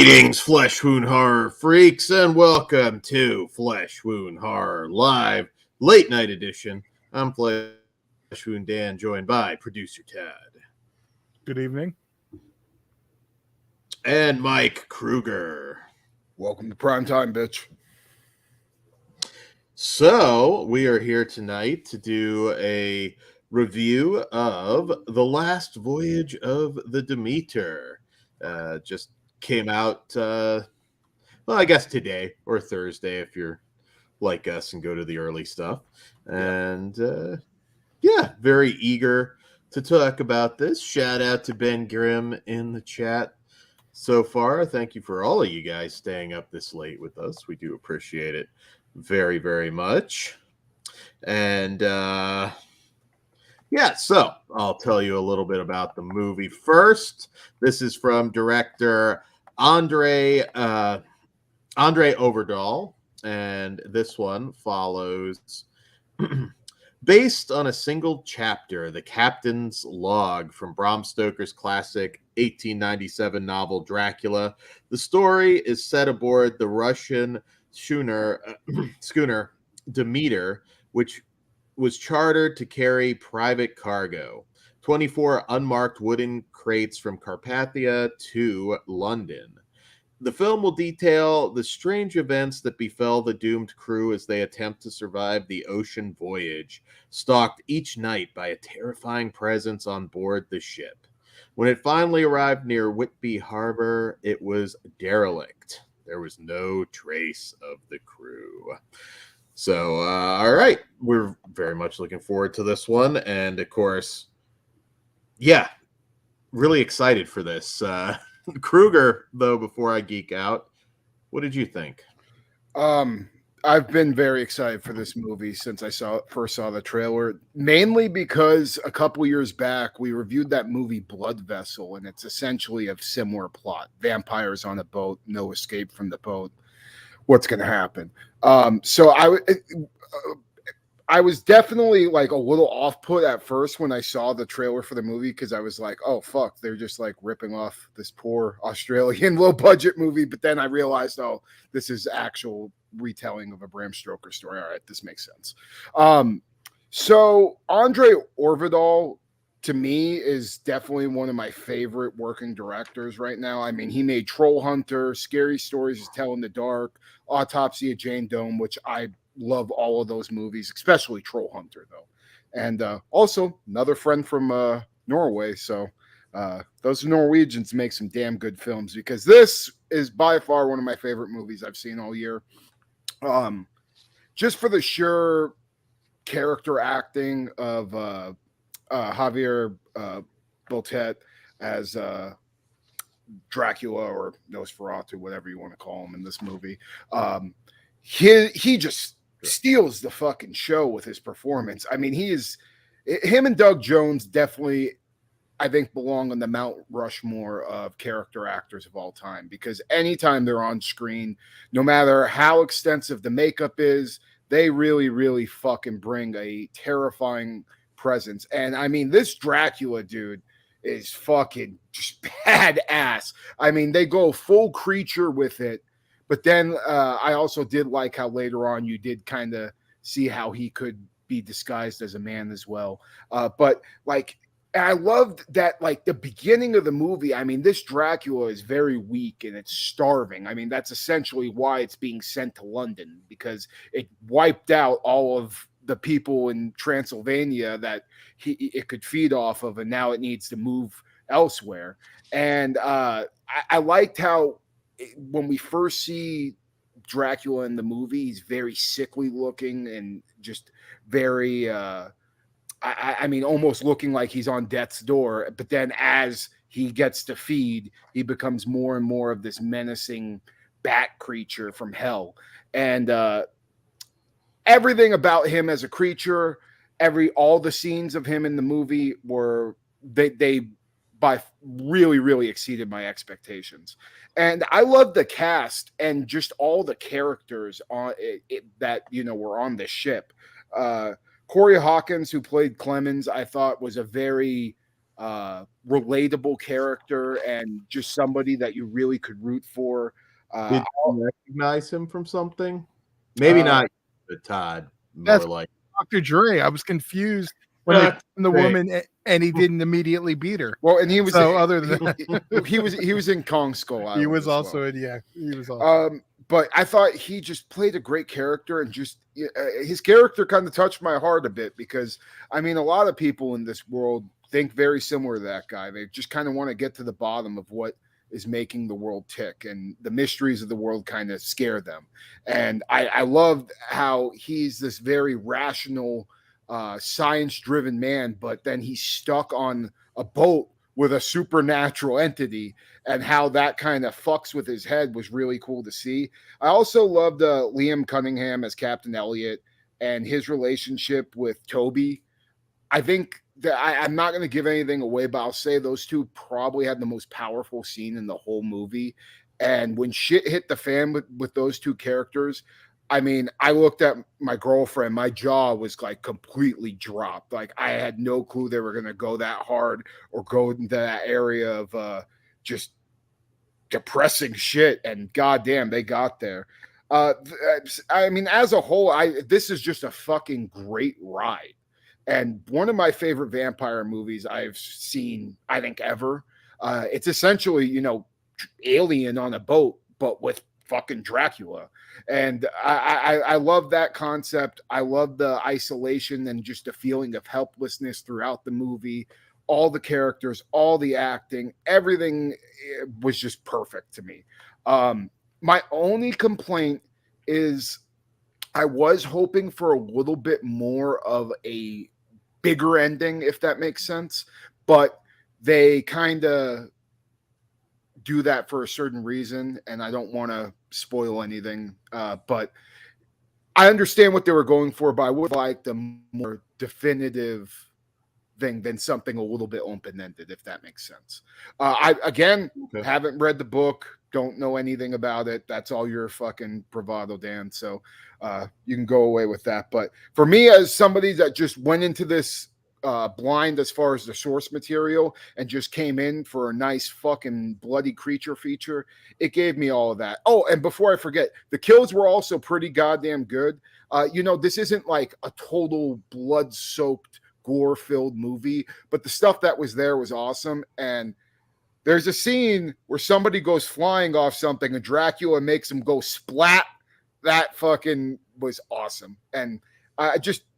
Greetings, Flesh Wound Horror freaks, and welcome to Flesh Wound Horror Live Late Night Edition. I'm Flesh Wound Dan, joined by producer Tad. Good evening. And Mike Krueger. Welcome to prime time, bitch. So, we are here tonight to do a review of The Last Voyage of the Demeter. Just came out, I guess today or Thursday if you're like us and go to the early stuff. And very eager to talk about this. Shout out to Ben Grimm in the chat so far. Thank you for all of you guys staying up this late with us. We do appreciate it very, very much. And so I'll tell you a little bit about the movie first. This is from director André Øvredal, and this one follows based on a single chapter, The Captain's Log, from Bram Stoker's classic 1897 novel Dracula. The story is set aboard the Russian schooner Demeter, which was chartered to carry private cargo. 24 unmarked wooden crates from Carpathia to London. The film will detail the strange events that befell the doomed crew as they attempt to survive the ocean voyage, stalked each night by a terrifying presence on board the ship. When it finally arrived near Whitby Harbor, it was derelict. There was no trace of the crew. So, all right, we're very much looking forward to this one. And, of course, really excited for this. Krueger, though, before I geek out, what did you think? I've been very excited for this movie since I first saw the trailer, mainly because a couple years back we reviewed that movie Blood Vessel, and it's essentially a similar plot. Vampires on a boat, no escape from the boat. What's going to happen? So I was definitely like a little off put at first when I saw the trailer for the movie, because I was like, oh, fuck, they're just like ripping off this poor Australian low budget movie. But then I realized, oh, this is actual retelling of a Bram Stoker story. All right, this makes sense. So André Øvredal, to me, is definitely one of my favorite working directors right now. I mean, he made Troll Hunter, Scary Stories to Tell in the Dark, Autopsy of Jane Doe, which I love all of those movies, especially Troll Hunter, though. And also another friend from Norway. So those Norwegians make some damn good films, because this is by far one of my favorite movies I've seen all year. Just for the sheer character acting of Javier Botet as Dracula, or Nosferatu, whatever you want to call him in this movie. He just steals the fucking show with his performance. I mean, him and Doug Jones definitely, I think, belong on the Mount Rushmore of character actors of all time, because anytime they're on screen, no matter how extensive the makeup is, they really, really fucking bring a terrifying presence. And I mean, this Dracula dude is fucking just badass. I mean, they go full creature with it. But then I also did like how later on you did kind of see how he could be disguised as a man as well. But like, I loved that, like, the beginning of the movie. I mean, this Dracula is very weak and it's starving. I mean, that's essentially why it's being sent to London, because it wiped out all of the people in Transylvania that it could feed off of, and now it needs to move elsewhere. And I liked how when we first see Dracula in the movie, he's very sickly looking and just very I mean, almost looking like he's on death's door. But then as he gets to feed, he becomes more and more of this menacing bat creature from hell. And everything about him as a creature, all the scenes of him in the movie were, they by really, really exceeded my expectations. And I love the cast and just all the characters on it that, were on the ship. Corey Hawkins, who played Clemens, I thought was a very relatable character and just somebody that you really could root for. Did you recognize him from something? Maybe not, but Todd, more That's like Dr. Dre. I was confused when they found the Dre. woman and he didn't immediately beat her. Well, and he was So other than that, he was in Kong Skull Island. he was as well. also in he was also. But I thought he just played a great character, and just his character kind of touched my heart a bit, because I mean, a lot of people in this world think very similar to that guy. They just kind of want to get to the bottom of what is making the world tick, and the mysteries of the world kind of scare them. And I loved how he's this very rational, science-driven man, but then he's stuck on a boat with a supernatural entity, and how that kind of fucks with his head was really cool to see. I also loved Liam Cunningham as Captain Elliot and his relationship with Toby. I think that I'm not going to give anything away, but I'll say those two probably had the most powerful scene in the whole movie. And when shit hit the fan with those two characters, I mean, I looked at my girlfriend, my jaw was like completely dropped. Like I had no clue they were going to go that hard or go into that area of just depressing shit. And goddamn, they got there. I mean, as a whole, this is just a fucking great ride. And one of my favorite vampire movies I've seen, I think, ever. It's essentially, Alien on a boat, but with fucking Dracula. And I love that concept. I love the isolation and just the feeling of helplessness throughout the movie. All the characters, all the acting, everything was just perfect to me. My only complaint is I was hoping for a little bit more of a bigger ending, if that makes sense. But they kind of do that for a certain reason, and I don't want to spoil anything. But I understand what they were going for, but I would like the more definitive thing than something a little bit open-ended, if that makes sense. I haven't read the book, don't know anything about it. That's all your fucking bravado, Dan. So you can go away with that. But for me, as somebody that just went into this blind as far as the source material and just came in for a nice fucking bloody creature feature, it gave me all of that. Oh, and before I forget, the kills were also pretty goddamn good. This isn't like a total blood-soaked, gore-filled movie, but the stuff that was there was awesome. And there's a scene where somebody goes flying off something and Dracula makes him go splat. That fucking was awesome. And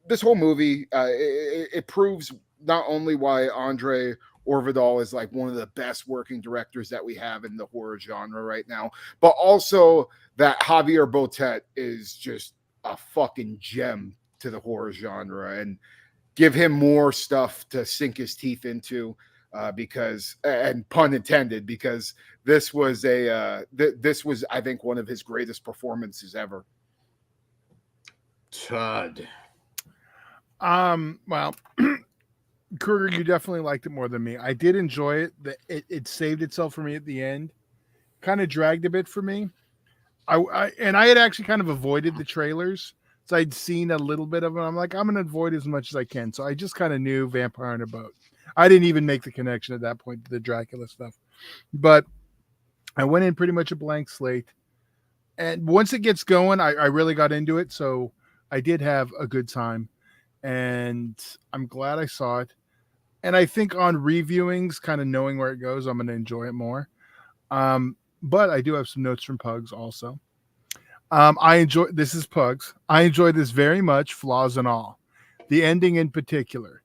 this whole movie, it proves not only why André Øvredal is like one of the best working directors that we have in the horror genre right now, but also that Javier Botet is just a fucking gem to the horror genre, and give him more stuff to sink his teeth into. Because, and pun intended, because this was I think one of his greatest performances ever. Todd. Well, Krueger, you definitely liked it more than me. I did enjoy it. It saved itself for me at the end. Kind of dragged a bit for me. I had actually kind of avoided the trailers, so I'd seen a little bit of it. I'm like, I'm gonna avoid as much as I can. So I just kind of knew vampire on a boat. I didn't even make the connection at that point to the Dracula stuff, but I went in pretty much a blank slate. And once it gets going, I really got into it. So I did have a good time, and I'm glad I saw it. And I think on reviewings, kind of knowing where it goes, I'm going to enjoy it more. But I do have some notes from Pugs also. This is Pugs. I enjoyed this very much, flaws and all. The ending in particular.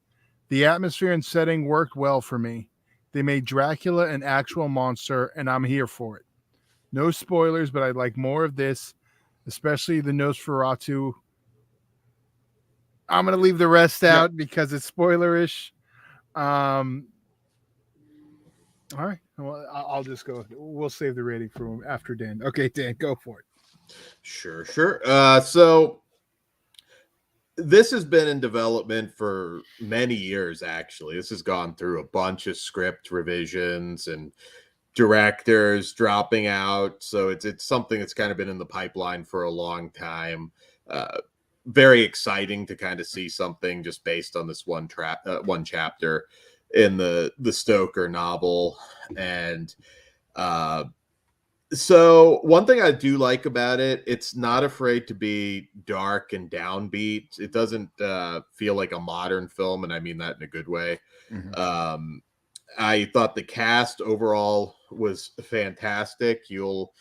The atmosphere and setting worked well for me. They made Dracula an actual monster, and I'm here for it. No spoilers, but I'd like more of this, especially the Nosferatu. I'm going to leave the rest out because it's spoilerish. All right. Well, I'll just go. We'll save the rating for after Dan. Okay, Dan, go for it. Sure. So this has been in development for many years, actually. This has gone through a bunch of script revisions and directors dropping out. So it's something that's kind of been in the pipeline for a long time. Very exciting to kind of see something just based on this one chapter. in the Stoker novel. And so one thing I do like about it, it's not afraid to be dark and downbeat. It doesn't feel like a modern film, and I mean that in a good way. I thought the cast overall was fantastic. You'll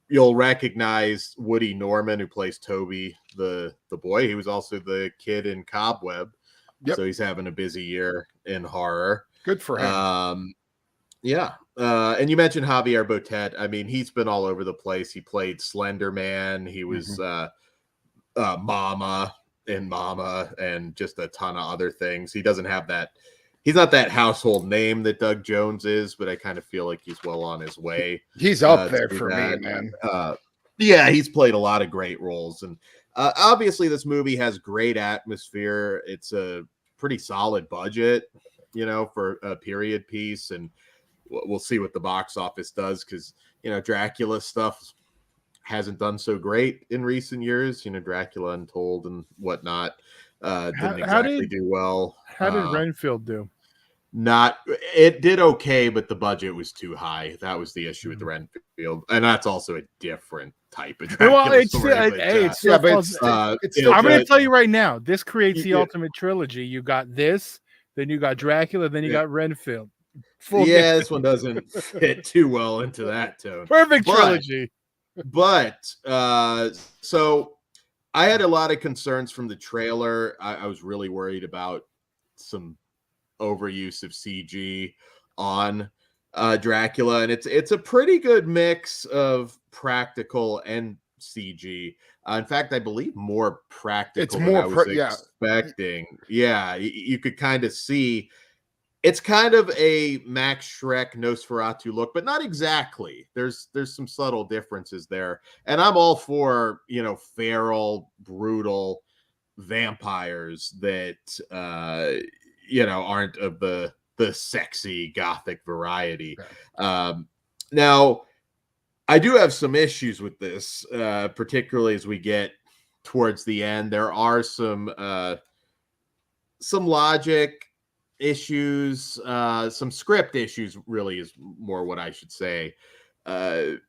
recognize Woody Norman, who plays Toby the boy. He was also the kid in Cobweb, so he's having a busy year in horror. Good for him. Yeah. And you mentioned Javier Botet. I mean, he's been all over the place. He played Slender Man. He was Mama in Mama, and just a ton of other things. He doesn't have that. He's not that household name that Doug Jones is, but I kind of feel like he's well on his way. He's up there for me, man. Yeah, he's played a lot of great roles. And obviously this movie has great atmosphere. It's a pretty solid budget, for a period piece. And we'll see what the box office does, because, Dracula stuff hasn't done so great in recent years. Dracula Untold and whatnot didn't exactly do well. How did Renfield do? It did okay, but the budget was too high. That was the issue with the Renfield, and that's also a different type of Dracula story. I'm going to tell you right now, this creates the ultimate trilogy. You got this, then you got Dracula, then you got Renfield. This one doesn't fit too well into that tone. Perfect trilogy. But so I had a lot of concerns from the trailer. I was really worried about some overuse of CG on Dracula, and it's a pretty good mix of practical and CG. In fact, I believe more practical. It's more than I was expecting. Yeah, you could kind of see. It's kind of a Max Schreck Nosferatu look, but not exactly. There's some subtle differences there, and I'm all for feral, brutal vampires that aren't of the sexy gothic variety. Now, I do have some issues with this, particularly as we get towards the end. There are some logic issues, some script issues, really is more what I should say. I'm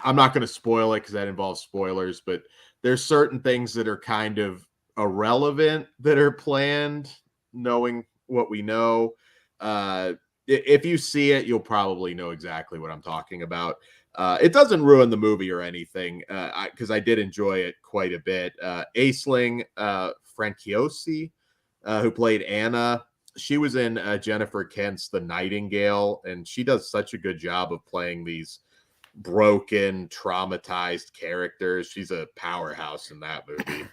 not going to spoil it because that involves spoilers, but there's certain things that are kind of irrelevant that are planned, knowing what we know. If you see it, you'll probably know exactly what I'm talking about. It doesn't ruin the movie or anything, because I did enjoy it quite a bit. Aisling Franciosi, who played Anna, she was in Jennifer Kent's The Nightingale, and she does such a good job of playing these broken, traumatized characters. She's a powerhouse in that movie.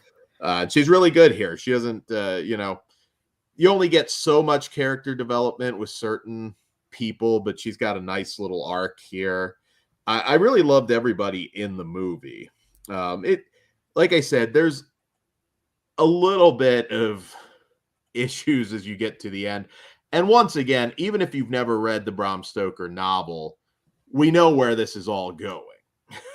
She's really good here. She doesn't, you only get so much character development with certain people, but she's got a nice little arc here. I really loved everybody in the movie. Like I said, there's a little bit of issues as you get to the end. And once again, even if you've never read the Bram Stoker novel, we know where this is all going.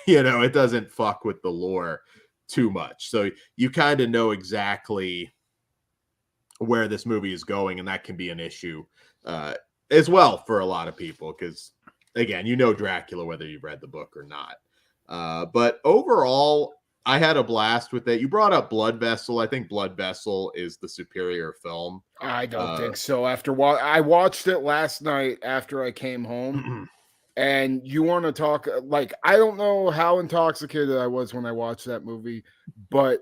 It doesn't fuck with the lore too much. So you kind of know exactly where this movie is going, and that can be an issue as well for a lot of people, because again, Dracula whether you've read the book or not. But overall, I had a blast with it. You brought up Blood Vessel. I think Blood Vessel is the superior film. I don't think so. I watched it last night after I came home. And you want to talk, I don't know how intoxicated I was when I watched that movie, but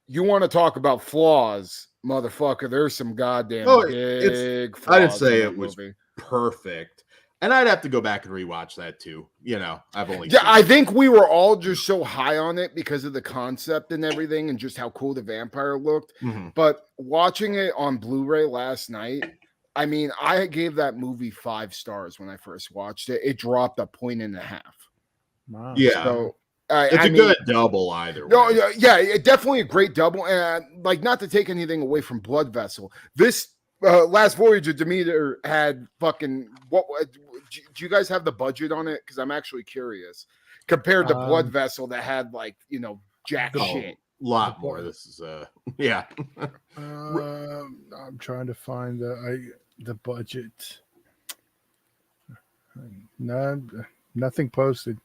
you want to talk about flaws, motherfucker. There's some goddamn big flaws. I didn't say it was perfect. And I'd have to go back and rewatch that too. I've only. Yeah, I think we were all just so high on it because of the concept and everything and just how cool the vampire looked. Mm-hmm. But watching it on Blu-ray last night, I mean, I gave that movie 5 stars when I first watched it. It dropped 1.5 points. Wow. Yeah. So, it's a good double either way. No, yeah, definitely a great double. And not to take anything away from Blood Vessel, this last Voyage of Demeter had fucking what? Do you guys have the budget on it? Because I'm actually curious compared to Blood Vessel that had jack shit. lot more. This is yeah. I'm trying to find the budget. No, nothing posted.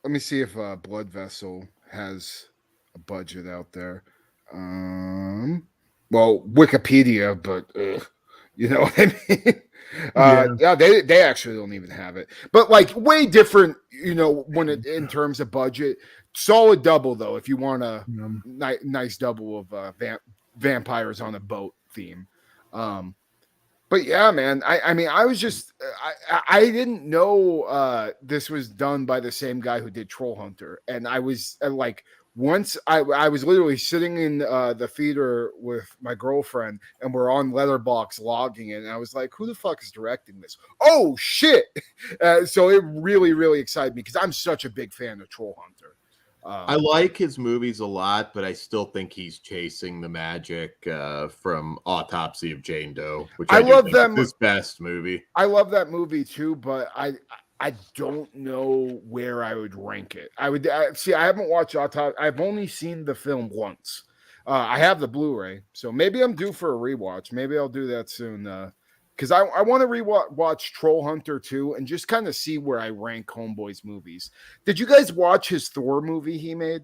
Let me see if Blood Vessel has a budget out there. Well, Wikipedia, but you know what I mean? Yeah, they actually don't even have it. But like way different, you know, when in terms of budget. Solid double though, if you want a nice double of vampires on a boat theme. But yeah, man, I mean, I was just, I didn't know this was done by the same guy who did Troll Hunter. And I was like, once I was literally sitting in the theater with my girlfriend and we're on Letterboxd logging it. And I was like, who the fuck is directing this? Oh, shit. So it really, really excited me because I'm such a big fan of Troll Hunter. I like his movies a lot, but I still think he's chasing the magic from Autopsy of Jane Doe, which I love that his best movie. I love that movie too, but I don't know where I would rank it. I haven't watched Autopsy. I've only seen the film once. I have the Blu-ray, so maybe I'm due for a rewatch. Maybe I'll do that soon. Because I want to rewatch Troll Hunter 2 and just kind of see where I rank Homeboy's movies. Did you guys watch his Thor movie he made?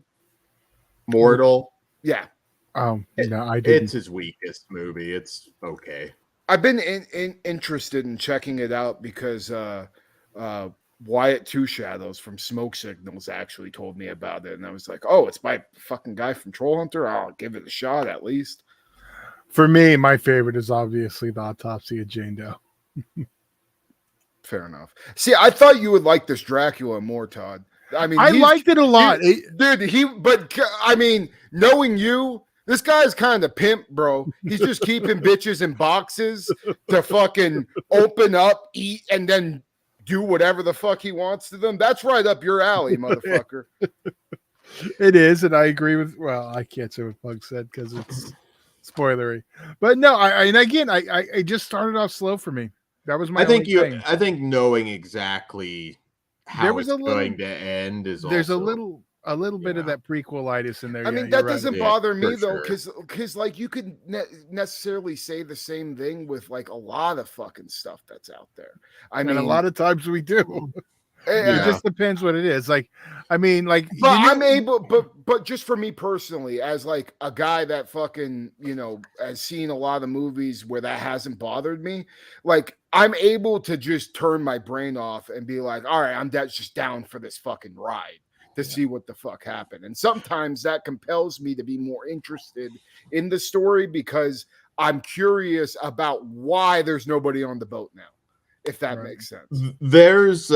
Mortal? Yeah. No, I didn't. It's his weakest movie. It's okay. I've been interested in checking it out because Wyatt Two Shadows from Smoke Signals actually told me about it. And I was like, oh, it's by fucking guy from Troll Hunter? I'll give it a shot at least. For me, my favorite is obviously the Autopsy of Jane Doe. Fair enough. See, I thought you would like this Dracula more, Todd. I mean, I liked it a lot. But I mean, knowing you, this guy's kind of pimp, bro. He's just keeping bitches in boxes to fucking open up, eat, and then do whatever the fuck he wants to them. That's right up your alley, motherfucker. It is, and I agree with. Well, I can't say what Pug said because it's spoilery, but no, I just started off slow for me. That was my. I think knowing exactly how it's going to end is. There's also, a little bit of that prequelitis in there. I mean, that doesn't bother me though, because like you could necessarily say the same thing with like a lot of fucking stuff that's out there. I mean, a lot of times we do. It just depends what it is. Like, I mean, like, but I'm able, but just for me personally, as like a guy that fucking, you know, has seen a lot of movies where that hasn't bothered me, like I'm able to just turn my brain off and be like, all right, I'm just down for this fucking ride to see what the fuck happened. And sometimes that compels me to be more interested in the story because I'm curious about why there's nobody on the boat now. If that makes sense. There's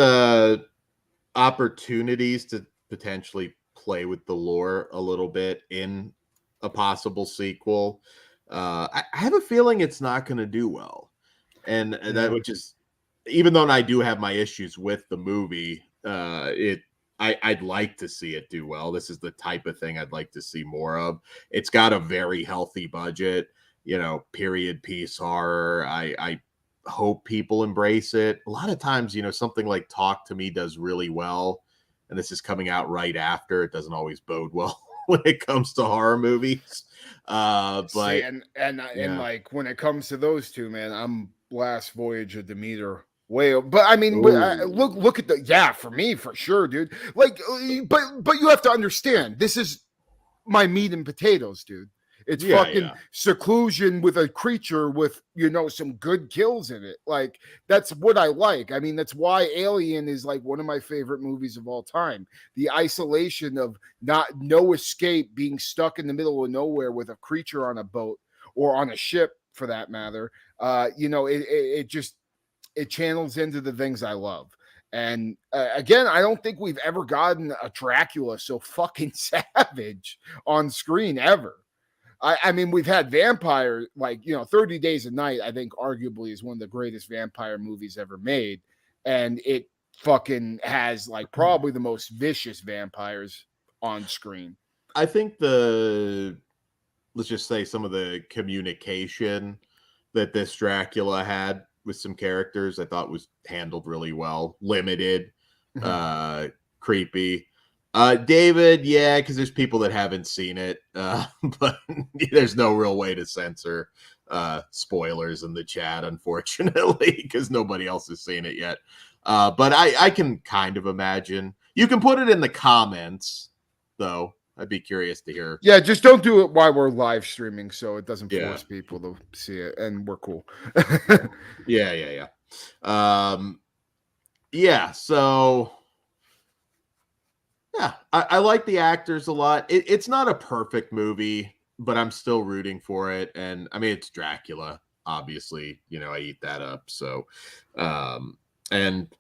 opportunities to potentially play with the lore a little bit in a possible sequel. I have a feeling it's not going to do well. And that which is, even though I do have my issues with the movie, I'd like to see it do well. This is the type of thing I'd like to see more of. It's got a very healthy budget, you know, period piece horror. I hope people embrace it. A lot of times, you know, something like Talk to Me does really well, and this is coming out right after. It doesn't always bode well when it comes to horror movies. But see, and like when it comes to those two, man, I'm Last Voyage of Demeter. But I mean, look at for me for sure, dude. Like, but you have to understand, this is my meat and potatoes, dude. It's seclusion with a creature with, you know, some good kills in it. Like, that's what I like. I mean, that's why Alien is like one of my favorite movies of all time. The isolation of no escape, being stuck in the middle of nowhere with a creature on a boat or on a ship for that matter. You know, it channels into the things I love. And again, I don't think we've ever gotten a Dracula so fucking savage on screen ever. I mean, we've had vampire, like, you know, 30 Days a Night, I think arguably is one of the greatest vampire movies ever made. And it fucking has like probably the most vicious vampires on screen. I think let's just say some of the communication that this Dracula had with some characters, I thought was handled really well. Limited, creepy. David, yeah, because there's people that haven't seen it, but there's no real way to censor spoilers in the chat, unfortunately, because nobody else has seen it yet. But I can kind of imagine. You can put it in the comments, though. I'd be curious to hear. Yeah, just don't do it while we're live streaming, so it doesn't force people to see it, and we're cool. Yeah. So yeah, I like the actors a lot. It's not a perfect movie, but I'm still rooting for it. And I mean, it's Dracula, obviously. I eat that up. So, and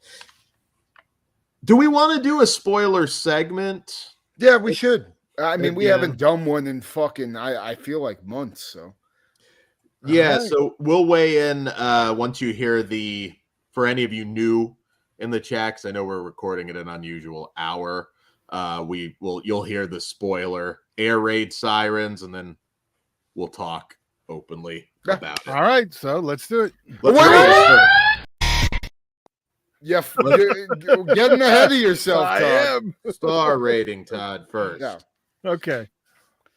do we want to do a spoiler segment? Yeah, we should. I mean, we haven't done one in fucking, I feel like months. So, yeah. Right. So we'll weigh in once you hear for any of you new in the chat, 'cause I know we're recording at an unusual hour. You'll hear the spoiler air raid sirens, and then we'll talk openly about it. All right, so let's do it. Yeah, you're getting ahead of yourself, Todd. I am. Star rating, Todd, first. Yeah. Okay.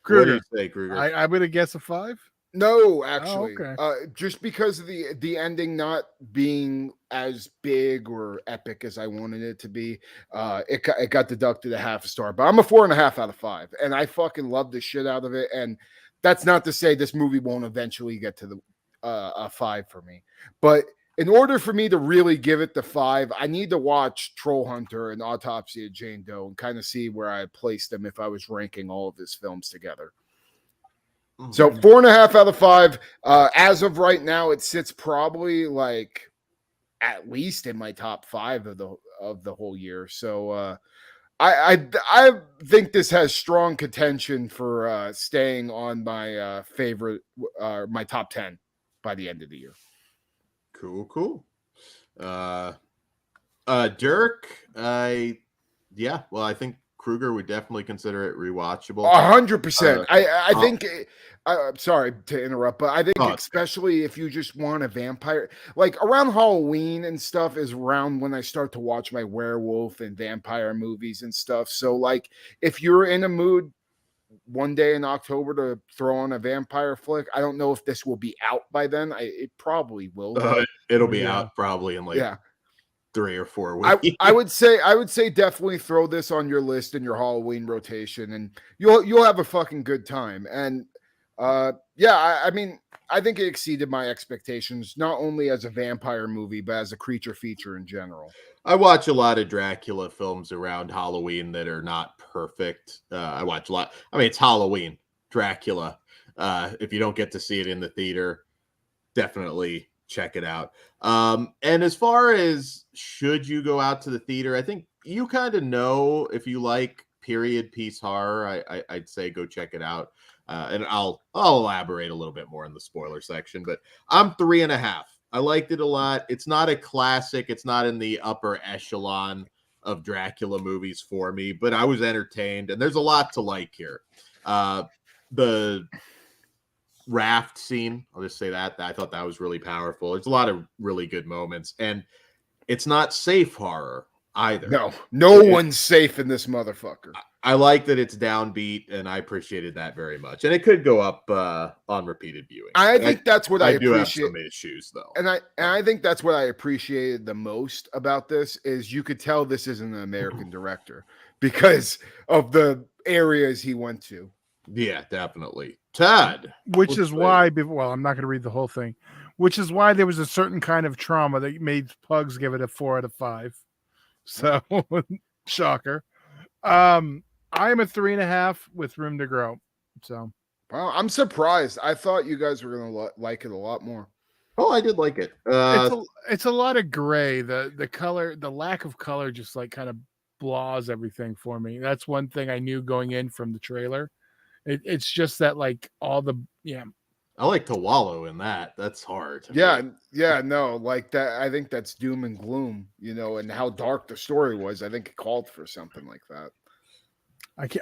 Krueger. What do you say, Krueger? I'm going to guess a 5. No, actually, okay. Just because of the ending not being as big or epic as I wanted it to be, it got deducted a half a star. But I'm a 4.5 out of 5, and I fucking love the shit out of it. And that's not to say this movie won't eventually get to the a 5 for me, but in order for me to really give it the 5, I need to watch Troll Hunter and Autopsy of Jane Doe and kind of see where I placed them if I was ranking all of his films together. So 4.5 out of 5. As of right now, it sits probably like at least in my top 5 of the whole year. So I think this has strong contention for staying on my favorite, my top 10 by the end of the year. Cool. Dirk, I think Krueger would definitely consider it rewatchable. 100%. I think. I'm sorry to interrupt, but I think especially if you just want a vampire, like around Halloween and stuff, is around when I start to watch my werewolf and vampire movies and stuff. So, like, if you're in a mood one day in October to throw on a vampire flick, I don't know if this will be out by then. It probably will. It'll be out probably in 3 or 4 weeks. I would say definitely throw this on your list in your Halloween rotation, and you'll have a fucking good time. And I mean, I think it exceeded my expectations, not only as a vampire movie, but as a creature feature in general. I watch a lot of Dracula films around Halloween that are not perfect. I watch a lot. I mean, it's Halloween, Dracula. If you don't get to see it in the theater, definitely check it out. And as far as should you go out to the theater, I think you kind of know if you like period piece horror. I'd say go check it out. And I'll elaborate a little bit more in the spoiler section, but I'm 3.5. I liked it a lot. It's not a classic. It's not in the upper echelon of Dracula movies for me, but I was entertained, and there's a lot to like here. The raft scene, I'll just say that I thought that was really powerful. There's a lot of really good moments, and it's not safe horror either. No one's safe in this motherfucker. I like that it's downbeat, and I appreciated that very much. And it could go up on repeated viewing. I think that's what I appreciate. Do have some issues though, and I think that's what I appreciated the most about this is you could tell this isn't an American director because of the areas he went to. Yeah, definitely. Todd, which is why. Well, I'm not going to read the whole thing. Which is why there was a certain kind of trauma that made Pugs give it a 4 out of 5. So, shocker. I am a 3.5 with room to grow. So, wow, I'm surprised. I thought you guys were going to like it a lot more. Oh, I did like it. It's a lot of gray. The color, the lack of color, just like kind of blahs everything for me. That's one thing I knew going in from the trailer. It's just that like all the I like to wallow in that. That's hard. No, like that. I think that's doom and gloom, and how dark the story was. I think it called for something like that.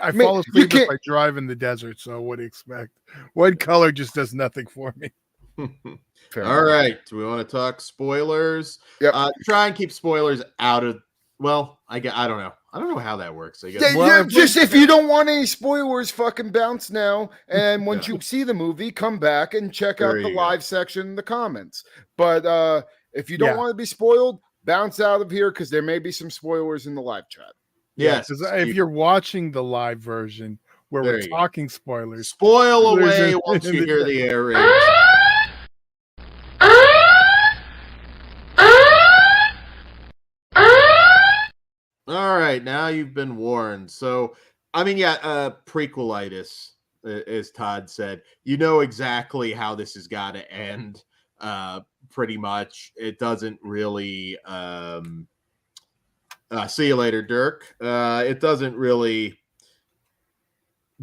I fall asleep if I drive in the desert, so what do you expect? One color just does nothing for me. All right. Do we want to talk spoilers? Yep. Try and keep spoilers out of Well, I don't know. I don't know how that works. I guess. Yeah, Well, just if you don't want any spoilers, fucking bounce now. And once Yeah. you see the movie, come back and check There out the you go. live section in the comments. But if you don't Yeah. want to be spoiled, bounce out of here because there may be some spoilers in the live chat. Yes. Because if you're watching the live version where There we're you go. talking spoilers, Spoil there's away a- once you hear the air raid. All right, now you've been warned. So, I mean, yeah, prequelitis, as Todd said. You know exactly how this has got to end. Pretty much, it doesn't really. See you later, Dirk. It doesn't really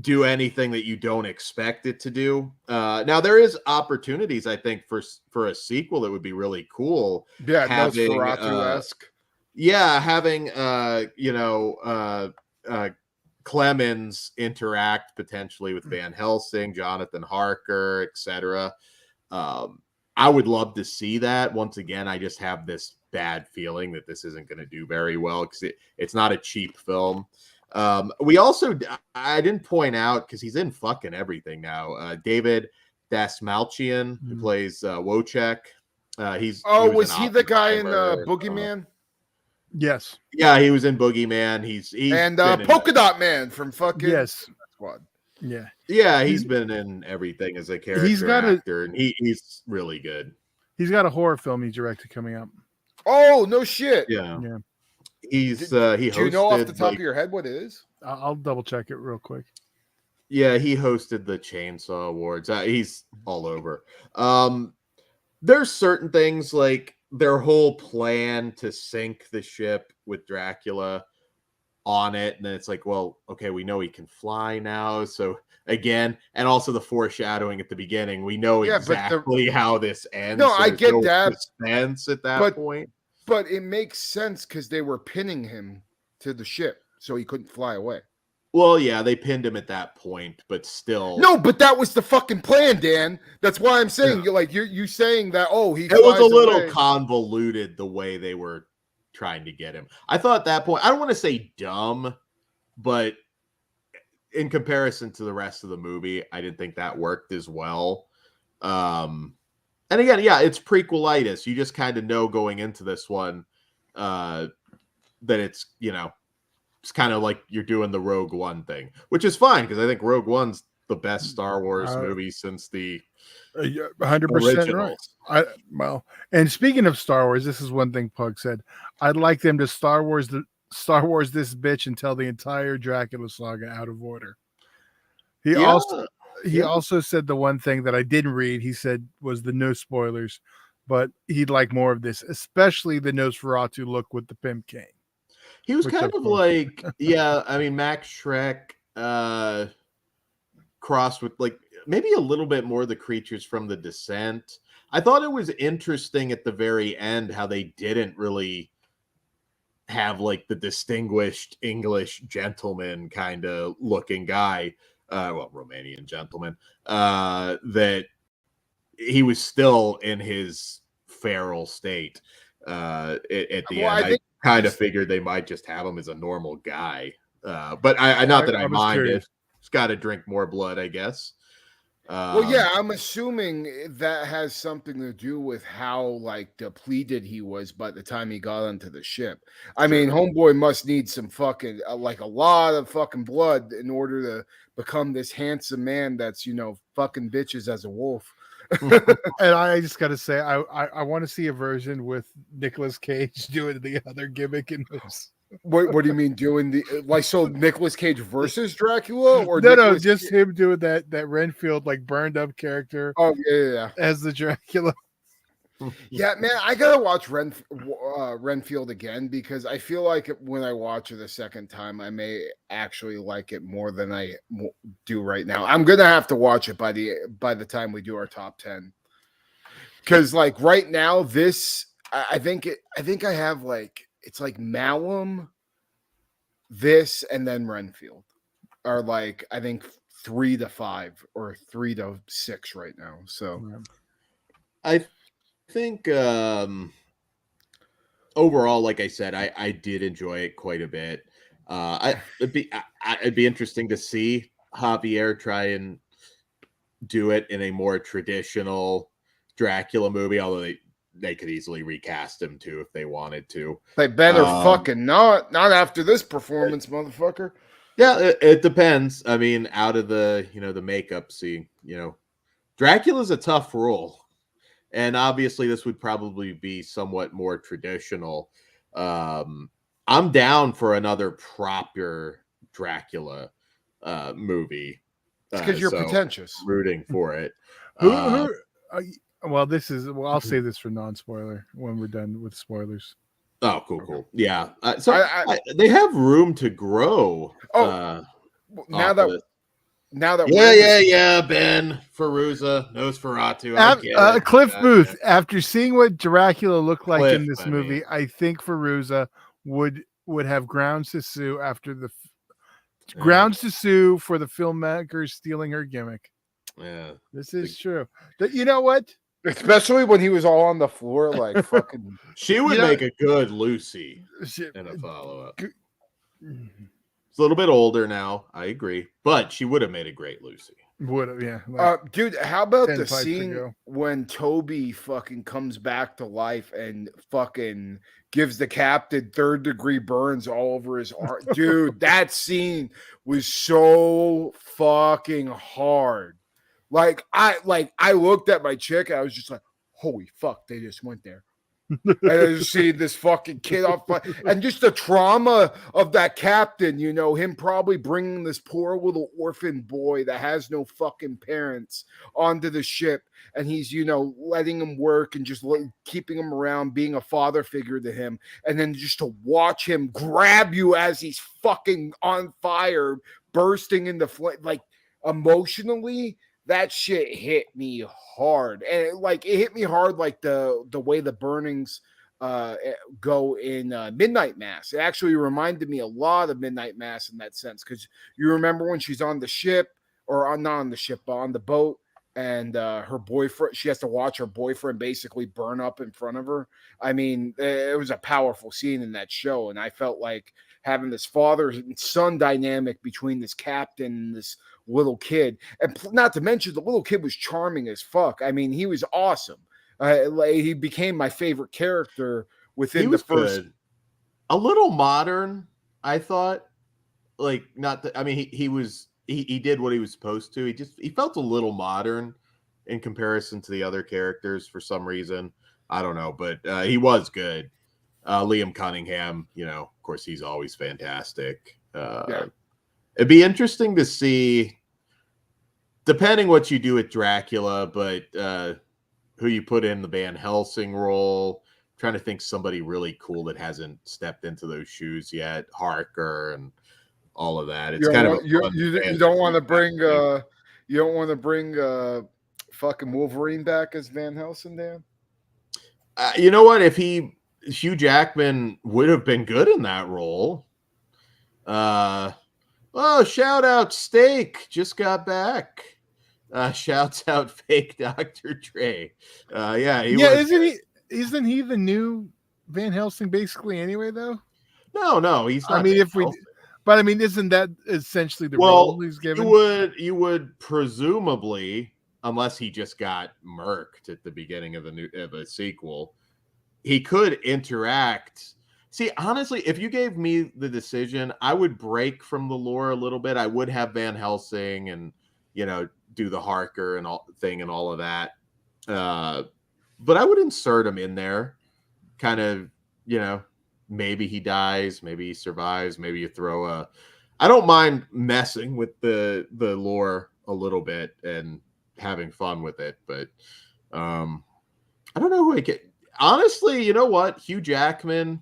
do anything that you don't expect it to do. Now there is opportunities, I think, for a sequel that would be really cool. Yeah, Having, Nosferatu-esque. Yeah, having Clemens interact potentially with Van Helsing, Jonathan Harker, etc. I would love to see that. Once again, I just have this bad feeling that this isn't going to do very well because it's not a cheap film. We also, I didn't point out because he's in fucking everything now. David Dasmalchian, who plays Wojciech. Was he the guy in Boogeyman? yes. Yeah, he was in Boogeyman. He's And been in- Polka Dot Man from fucking Yes. Squad. Yeah. Yeah, he's been in everything as a character He's got actor, and he's really good. He's got a horror film he directed coming up. Oh, no shit. Yeah, Yeah. he's he Do you know off the hosted, top of your head what it is? I'll double check it real quick. Yeah, he hosted the Chainsaw Awards. He's all over. There's certain things like their whole plan to sink the ship with Dracula on it, and then it's like, well, okay, we know he can fly now, so again, and also the foreshadowing at the beginning, we know exactly how this ends. No, so I there's get no that. suspense at that point. But it makes sense because they were pinning him to the ship so he couldn't fly away. Well, yeah, they pinned him at that point, but still. No, but that was the fucking plan, Dan. That's why I'm saying you're saying that. Oh, he. It was a little away. convoluted the way they were trying to get him. I thought at that point, I don't want to say dumb, but in comparison to the rest of the movie, I didn't think that worked as well. And again, yeah, it's prequelitis. You just kind of know going into this one that it's, it's kind of like you're doing the Rogue One thing, which is fine because I think Rogue One's the best Star Wars movie since the 100% right. Well, and speaking of Star Wars, this is one thing Pug said. I'd like them to Star Wars this bitch and tell the entire Dracula saga out of order. He also said the one thing that I didn't read. He said was the no spoilers, but he'd like more of this, especially the Nosferatu look with the pimp cane. He was kind of like, I mean, Max Schreck crossed with like maybe a little bit more the creatures from The Descent. I thought it was interesting at the very end how they didn't really have like the distinguished English gentleman kind of looking guy, Romanian gentleman, that he was still in his feral state at the end. I kind of figured they might just have him as a normal guy, but I mind it. He's got to drink more blood, I guess. I'm assuming that has something to do with how like depleted he was by the time he got onto the ship. I mean, homeboy must need some fucking like a lot of fucking blood in order to become this handsome man that's fucking bitches as a wolf. And I just gotta say, I want to see a version with Nicolas Cage doing the other gimmick in this. What do you mean doing so Nicolas Cage versus Dracula or no, just him doing that Renfield like burned up character. Oh yeah. As the Dracula. Yeah, man, I gotta watch Renfield again because I feel like when I watch it a second time, I may actually like it more than I do right now. I'm gonna have to watch it by the time we do our top 10 because like right now, this I think I have like. It's like Malum, this, and then Renfield are like, I think 3 to 5 or 3 to 6 right now. So I think overall, like I said, I did enjoy it quite a bit. It'd be interesting to see Javier try and do it in a more traditional Dracula movie, although they could easily recast him too if they wanted to. They better fucking not after this performance, motherfucker. Yeah, it depends. I mean, out of the the makeup scene, Dracula's a tough role. And obviously, this would probably be somewhat more traditional. I'm down for another proper Dracula movie. It's because you're pretentious. Rooting for it. Well, I'll save this for non-spoiler when we're done with spoilers. Oh, cool. Yeah. They have room to grow. Now that Ben Ferruza, Nosferatu. Cliff Booth. After seeing what Dracula looked like in this movie, I think Ferruza would have grounds to sue grounds to sue for the filmmakers stealing her gimmick. Yeah, this is true. You know what? Especially when he was all on the floor, like fucking. She would make a good Lucy in a follow-up. It's a little bit older now, I agree, but she would have made a great Lucy. Would have, yeah. Dude, how about the scene when Toby fucking comes back to life and fucking gives the captain 3rd-degree burns all over his arm? Dude, that scene was so fucking hard. I looked at my chick and I was just like, holy fuck, they just went there. And I just see this fucking kid off, and just the trauma of that captain, him probably bringing this poor little orphan boy that has no fucking parents onto the ship, and he's letting him work and just keeping him around, being a father figure to him, and then just to watch him grab you as he's fucking on fire, bursting into flame, like emotionally. That shit hit me hard, and it hit me hard like the way the burnings go in Midnight Mass. It actually reminded me a lot of Midnight Mass in that sense, because you remember when she's on the ship, or not on the ship, but on the boat, and her boyfriend, she has to watch her boyfriend basically burn up in front of her. I mean, it was a powerful scene in that show, and I felt like having this father and son dynamic between this captain and this little kid, and not to mention the little kid was charming as fuck. I mean, he was awesome. He became my favorite character within the first. Good. A little modern, I thought. Like, not that, I mean, he did what he was supposed to. He felt a little modern in comparison to the other characters for some reason. I don't know, but he was good. Liam Cunningham, of course, he's always fantastic. It'd be interesting to see, depending what you do with Dracula, but who you put in the Van Helsing role. I'm trying to think somebody really cool that hasn't stepped into those shoes yet. Harker and all of that. It's you don't want to bring fucking Wolverine back as Van Helsing, Dan? You know what? If Hugh Jackman would have been good in that role. Shout out Steak, just got back. Shouts out fake Dr. Dre. Isn't he the new Van Helsing basically anyway though? No, he's not. I mean, isn't that essentially the role he's given? You would presumably, unless he just got murked at the beginning of a sequel, he could interact. See, honestly, if you gave me the decision, I would break from the lore a little bit. I would have Van Helsing and, do the Harker and all of that. But I would insert him in there. Kind of, maybe he dies, maybe he survives, maybe you throw I don't mind messing with the lore a little bit and having fun with it, but I don't know who I get. Honestly, you know what? Hugh Jackman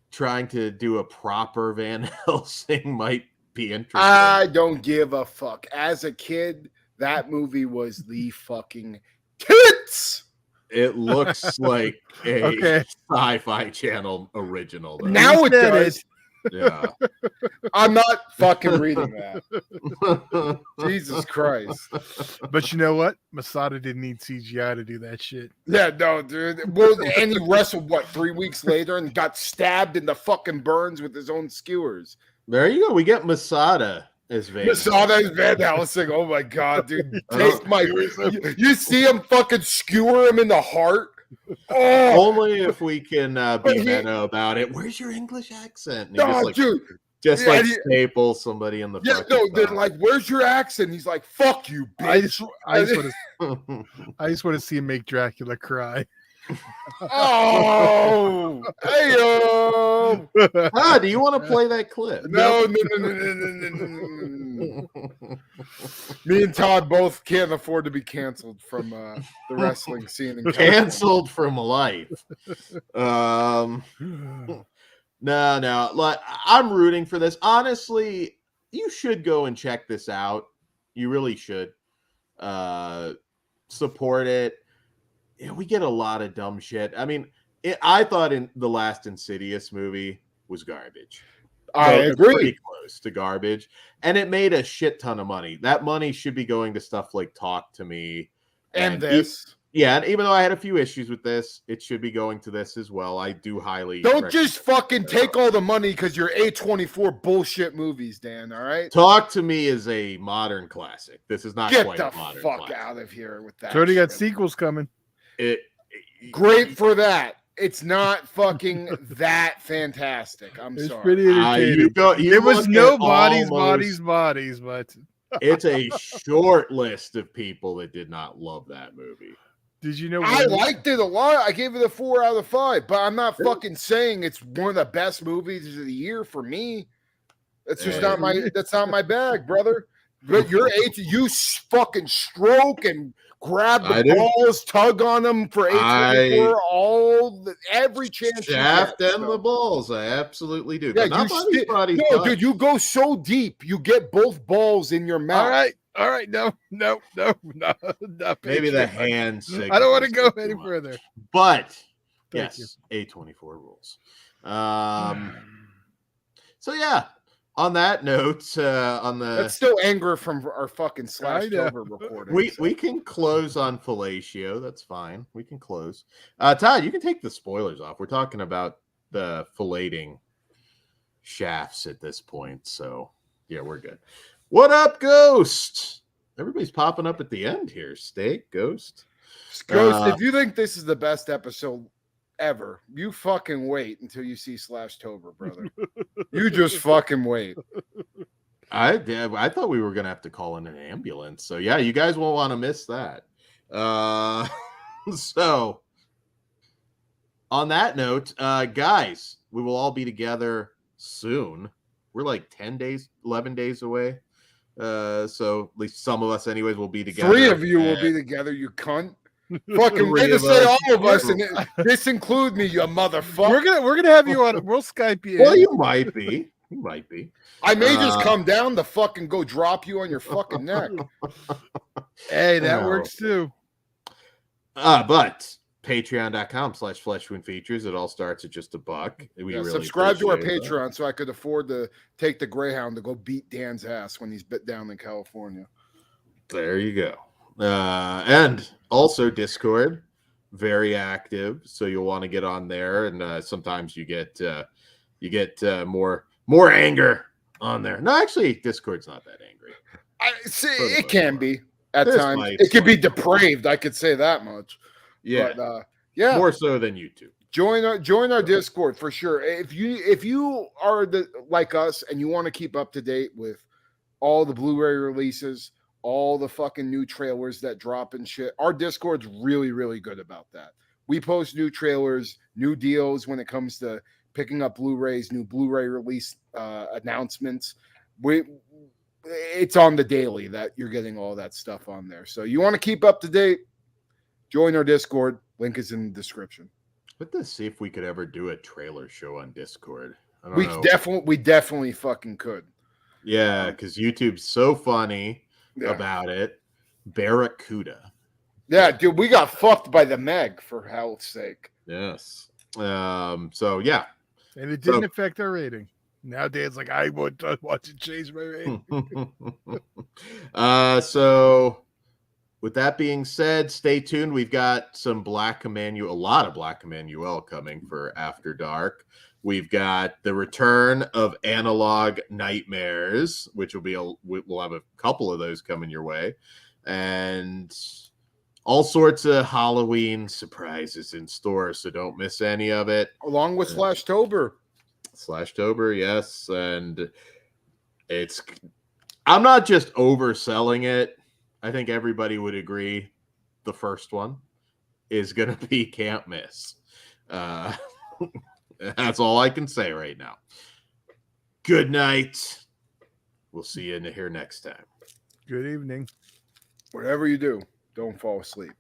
trying to do a proper Van Helsing might be interesting. I don't give a fuck. As a kid, that movie was the fucking tits. It looks like a Sci-Fi Channel original. Though. Now it does. Yeah. I'm not fucking reading that. Jesus Christ. But you know what? Masada didn't need CGI to do that shit. Yeah, no, dude. Well, and he wrestled, 3 weeks later and got stabbed in the fucking burns with his own skewers. There you go. We get Masada as Van. Masada is Van Helsing. Oh my God, dude. Take my. You see him fucking skewer him in the heart? Oh, Only if we can be meta about it. Where's your English accent? And he no, dude. Just like staple somebody in the they're like, where's your accent? He's like, fuck you, bitch. I just want to see him make Dracula cry. Oh, hey, do you want to play that clip? No. Me and Todd both can't afford to be canceled from the wrestling scene. Canceled from life. No. Like, I'm rooting for this. Honestly, you should go and check this out. You really should. Support it. Yeah, we get a lot of dumb shit. I mean, I thought in the last Insidious movie was garbage. I agree. Pretty close to garbage. And it made a shit ton of money. That money should be going to stuff like Talk to Me. And this. And even though I had a few issues with this, it should be going to this as well. I do highly. Don't just fucking take all the money because you're A24 bullshit movies, Dan. All right. Talk to Me is a modern classic. This is not Get quite the a modern fuck classic. out of here with that. It's already got shit. sequels coming. Great for that. It's not fucking that fantastic. I'm It's sorry. pretty entertaining. There was no bodies, but it's a short list of people that did not love that movie. Did you know? I liked it a lot. I gave it a 4 out of 5, but I'm not fucking saying it's one of the best movies of the year for me. That's just not my. That's not my bag, brother. But you're you fucking stroke and grab the balls, tug on them for 824, every chance. Shaft and the balls, I absolutely do. Yeah, dude, you go so deep, you get both balls in your mouth. All right, no. Maybe the hand signal. I don't want to go any further. But Thank yes, A24 rules. So yeah. On that note, that's still anger from our fucking /over recording. We can close on fellatio. That's fine. We can close. Todd, you can take the spoilers off. We're talking about the filleting shafts at this point, so yeah, we're good. What up, Ghost? Everybody's popping up at the end here. Steak, Ghost. Ghost, if you think this is the best episode ever, you fucking wait until you see /Tober, brother. You just fucking wait. I thought we were gonna have to call in an ambulance, so yeah, you guys won't want to miss that. So on that note, guys, we will all be together soon. We're like 10 days, 11 days away. So at least some of us anyways will be together. 3 of you will be together, you cunt. Fucking way to say all of us, and this include me, you motherfucker. We're gonna have you on. We'll Skype you. Well, you might be. I may just come down to fucking go drop you on your fucking neck. Hey, that works too. But patreon.com/fleshwoundfeatures. It all starts at just $1. We really subscribe to our appreciate Patreon so I could afford to take the Greyhound to go beat Dan's ass when he's bit down in California. There you go. And also Discord, very active, so you'll want to get on there. And sometimes you get more anger on there. No, actually, Discord's not that angry. It can be at times. It could be depraved. I could say that much. Yeah, but, yeah, more so than YouTube. Join our Discord for sure. If you are like us and you want to keep up to date with all the Blu-ray releases, all the fucking new trailers that drop and shit, our Discord's really, really good about that. We post new trailers, new deals when it comes to picking up Blu-rays, new Blu-ray release announcements. It's on the daily that you're getting all that stuff on there. So you want to keep up to date, join our Discord. Link is in the description. Let's see if we could ever do a trailer show on Discord. We definitely fucking could. Yeah, because YouTube's so funny about it. Barracuda. Yeah, dude, we got fucked by the Meg for hell's sake. Yes. So yeah. And it didn't affect our rating. Now Dan's like, I want to watch it change my rating. So with that being said, stay tuned. We've got a lot of Black Emmanuel coming for After Dark. We've got the return of Analog Nightmares, which we'll have a couple of those coming your way, and all sorts of Halloween surprises in store. So don't miss any of it. Along with Slashtober. Slashtober, yes, and I'm not just overselling it. I think everybody would agree the first one is going to be can't miss. That's all I can say right now. Good night. We'll see you in here next time. Good evening. Whatever you do, don't fall asleep.